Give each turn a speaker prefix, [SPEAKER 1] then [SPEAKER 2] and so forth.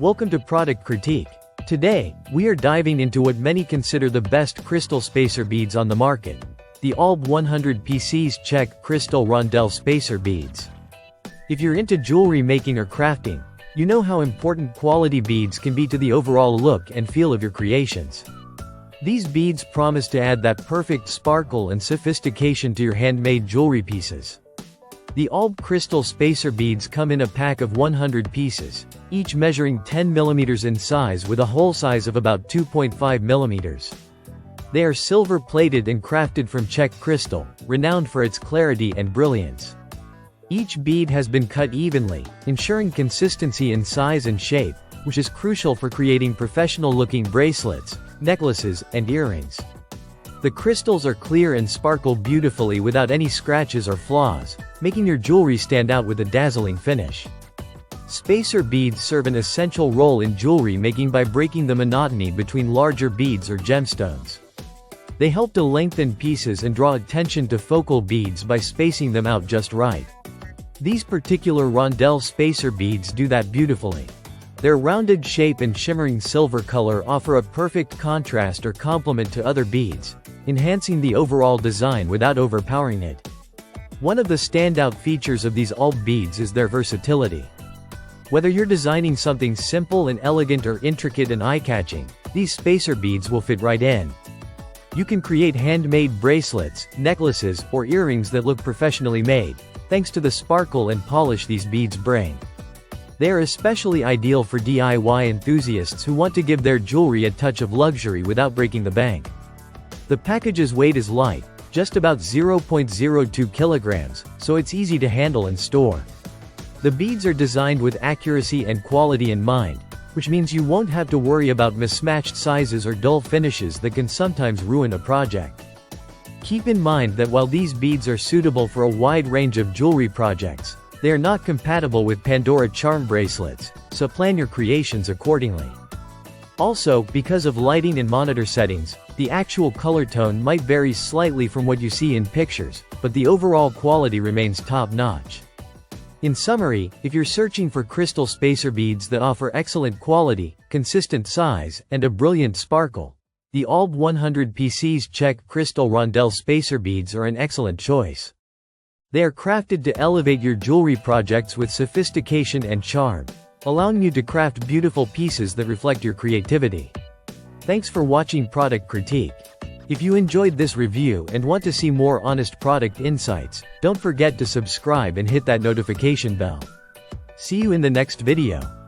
[SPEAKER 1] Welcome to Product Critique. Today, we are diving into what many consider the best crystal spacer beads on the market, the Allb 100 PC's Czech Crystal Rondelle Spacer Beads. If you're into jewelry making or crafting, you know how important quality beads can be to the overall look and feel of your creations. These beads promise to add that perfect sparkle and sophistication to your handmade jewelry pieces. The Allb crystal spacer beads come in a pack of 100 pieces, each measuring 10 mm in size with a hole size of about 2.5 mm. They are silver-plated and crafted from Czech crystal, renowned for its clarity and brilliance. Each bead has been cut evenly, ensuring consistency in size and shape, which is crucial for creating professional-looking bracelets, necklaces, and earrings. The crystals are clear and sparkle beautifully without any scratches or flaws, making your jewelry stand out with a dazzling finish. Spacer beads serve an essential role in jewelry making by breaking the monotony between larger beads or gemstones. They help to lengthen pieces and draw attention to focal beads by spacing them out just right. These particular Rondelle spacer beads do that beautifully. Their rounded shape and shimmering silver color offer a perfect contrast or complement to other beads, enhancing the overall design without overpowering it. One of the standout features of these Allb beads is their versatility. Whether you're designing something simple and elegant or intricate and eye-catching, these spacer beads will fit right in. You can create handmade bracelets, necklaces, or earrings that look professionally made, thanks to the sparkle and polish these beads bring. They are especially ideal for DIY enthusiasts who want to give their jewelry a touch of luxury without breaking the bank. The package's weight is light, just about 0.02 kilograms, so it's easy to handle and store. The beads are designed with accuracy and quality in mind, which means you won't have to worry about mismatched sizes or dull finishes that can sometimes ruin a project. Keep in mind that while these beads are suitable for a wide range of jewelry projects, they are not compatible with Pandora charm bracelets, so plan your creations accordingly. Also, because of lighting and monitor settings, the actual color tone might vary slightly from what you see in pictures, but the overall quality remains top-notch. In summary, if you're searching for crystal spacer beads that offer excellent quality, consistent size, and a brilliant sparkle, the Allb 100 PC's Czech Crystal Rondelle Spacer Beads are an excellent choice. They are crafted to elevate your jewelry projects with sophistication and charm, allowing you to craft beautiful pieces that reflect your creativity. Thanks for watching Product Critique. If you enjoyed this review and want to see more honest product insights, don't forget to subscribe and hit that notification bell. See you in the next video.